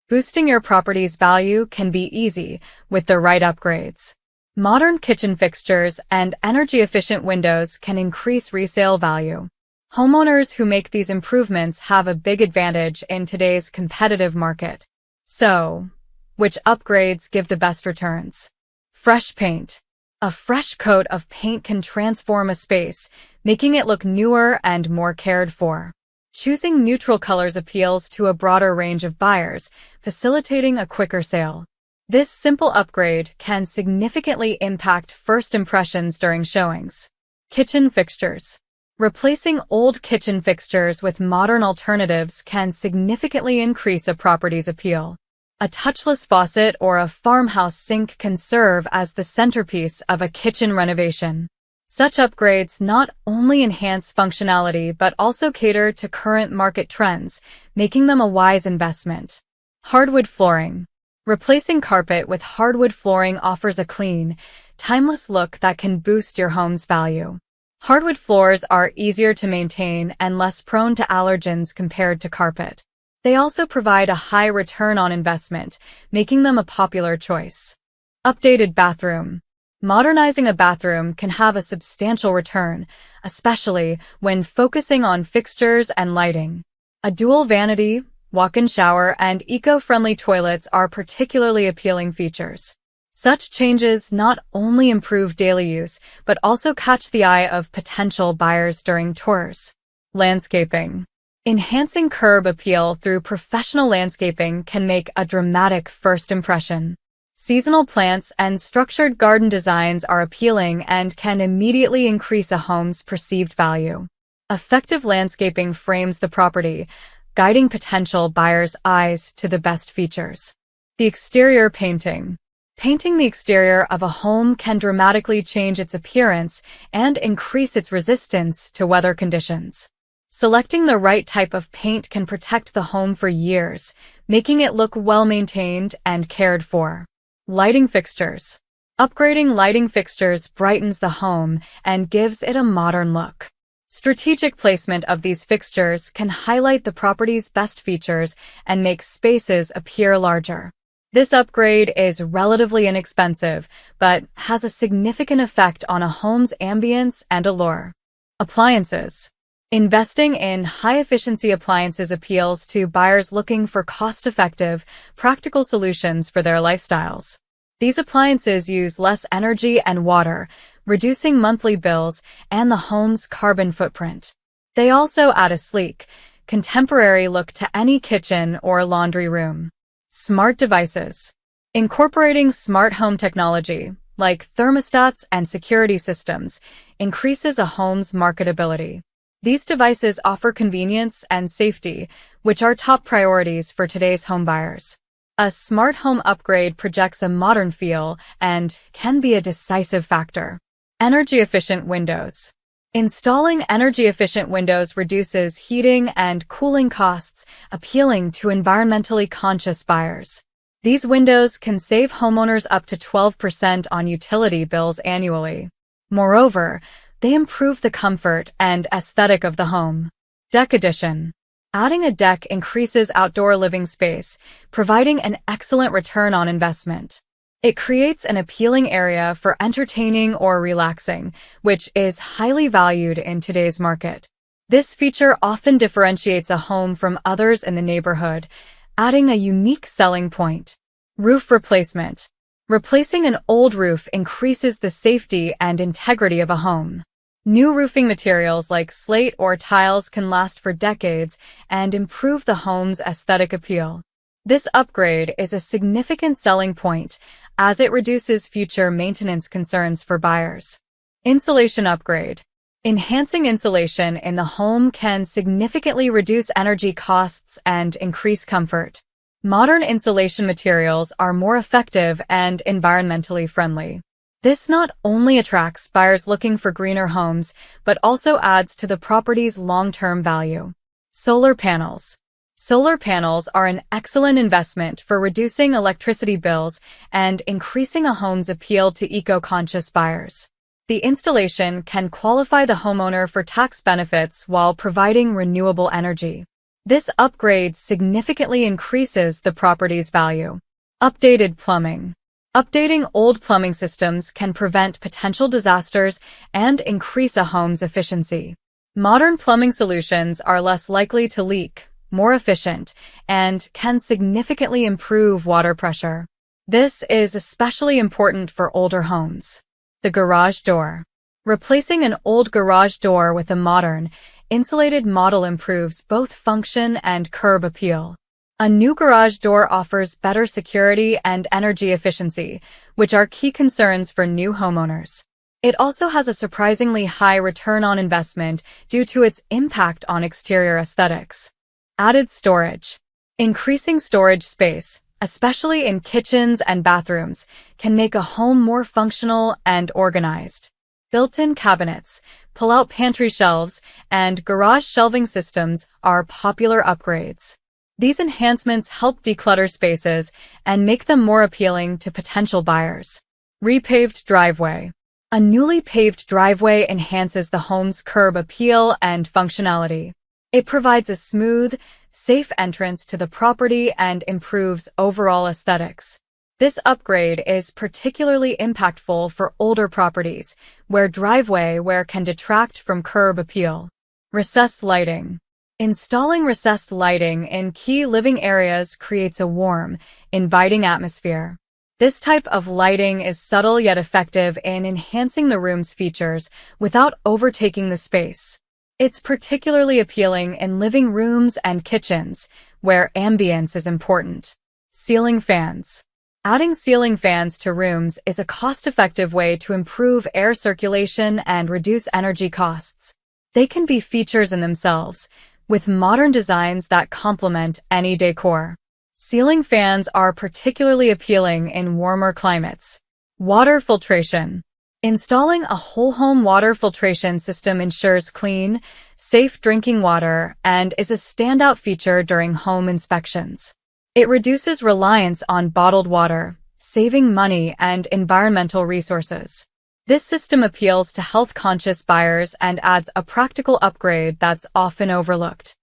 Boosting your property's value can be easy with the right upgrades. Modern kitchen fixtures and energy-efficient windows can increase resale value. Homeowners who make these improvements have a big advantage in today's competitive market. So, which upgrades give the best returns? Fresh paint. A fresh coat of paint can transform a space, making it look newer and more cared for. Choosing neutral colors appeals to a broader range of buyers, facilitating a quicker sale. This simple upgrade can significantly impact first impressions during showings. Kitchen fixtures. Replacing old kitchen fixtures with modern alternatives can significantly increase a property's appeal. A touchless faucet or a farmhouse sink can serve as the centerpiece of a kitchen renovation. Such upgrades not only enhance functionality but also cater to current market trends, making them a wise investment. Hardwood flooring. Replacing carpet with hardwood flooring offers a clean, timeless look that can boost your home's value. Hardwood floors are easier to maintain and less prone to allergens compared to carpet. They also provide a high return on investment, making them a popular choice. Updated bathroom. Modernizing a bathroom can have a substantial return, especially when focusing on fixtures and lighting. A dual vanity, walk-in shower, and eco-friendly toilets are particularly appealing features. Such changes not only improve daily use, but also catch the eye of potential buyers during tours. Landscaping. Enhancing curb appeal through professional landscaping can make a dramatic first impression. Seasonal plants and structured garden designs are appealing and can immediately increase a home's perceived value. Effective landscaping frames the property, guiding potential buyers' eyes to the best features. The exterior painting. Painting the exterior of a home can dramatically change its appearance and increase its resistance to weather conditions. Selecting the right type of paint can protect the home for years, making it look well-maintained and cared for. Lighting fixtures. Upgrading lighting fixtures brightens the home and gives it a modern look. Strategic placement of these fixtures can highlight the property's best features and make spaces appear larger. This upgrade is relatively inexpensive, but has a significant effect on a home's ambience and allure. Appliances. Investing in high-efficiency appliances appeals to buyers looking for cost-effective, practical solutions for their lifestyles. These appliances use less energy and water, reducing monthly bills and the home's carbon footprint. They also add a sleek, contemporary look to any kitchen or laundry room. Smart devices. Incorporating smart home technology, like thermostats and security systems, increases a home's marketability. These devices offer convenience and safety, which are top priorities for today's homebuyers. A smart home upgrade projects a modern feel and can be a decisive factor. Energy-efficient windows. Installing energy-efficient windows reduces heating and cooling costs, appealing to environmentally conscious buyers. These windows can save homeowners up to 12% on utility bills annually. Moreover, they improve the comfort and aesthetic of the home. Deck addition. Adding a deck increases outdoor living space, providing an excellent return on investment. It creates an appealing area for entertaining or relaxing, which is highly valued in today's market. This feature often differentiates a home from others in the neighborhood, adding a unique selling point. Roof replacement. Replacing an old roof increases the safety and integrity of a home. New roofing materials like slate or tiles can last for decades and improve the home's aesthetic appeal. This upgrade is a significant selling point as it reduces future maintenance concerns for buyers. Insulation upgrade. Enhancing insulation in the home can significantly reduce energy costs and increase comfort. Modern insulation materials are more effective and environmentally friendly. This not only attracts buyers looking for greener homes, but also adds to the property's long-term value. Solar panels. Solar panels are an excellent investment for reducing electricity bills and increasing a home's appeal to eco-conscious buyers. The installation can qualify the homeowner for tax benefits while providing renewable energy. This upgrade significantly increases the property's value. Updated plumbing. Updating old plumbing systems can prevent potential disasters and increase a home's efficiency. Modern plumbing solutions are less likely to leak, more efficient, and can significantly improve water pressure. This is especially important for older homes. The garage door. Replacing an old garage door with a modern, insulated model improves both function and curb appeal. A new garage door offers better security and energy efficiency, which are key concerns for new homeowners. It also has a surprisingly high return on investment due to its impact on exterior aesthetics. Added storage. Increasing storage space, especially in kitchens and bathrooms, can make a home more functional and organized. Built-in cabinets, pull-out pantry shelves, and garage shelving systems are popular upgrades. These enhancements help declutter spaces and make them more appealing to potential buyers. Repaved driveway. A newly paved driveway enhances the home's curb appeal and functionality. It provides a smooth, safe entrance to the property and improves overall aesthetics. This upgrade is particularly impactful for older properties, where driveway wear can detract from curb appeal. Recessed lighting. Installing recessed lighting in key living areas creates a warm, inviting atmosphere. This type of lighting is subtle yet effective in enhancing the room's features without overtaking the space. It's particularly appealing in living rooms and kitchens, where ambience is important. Ceiling fans. Adding ceiling fans to rooms is a cost-effective way to improve air circulation and reduce energy costs. They can be features in themselves, with modern designs that complement any decor. Ceiling fans are particularly appealing in warmer climates. Water filtration. Installing a whole-home water filtration system ensures clean, safe drinking water and is a standout feature during home inspections. It reduces reliance on bottled water, saving money and environmental resources. This system appeals to health-conscious buyers and adds a practical upgrade that's often overlooked.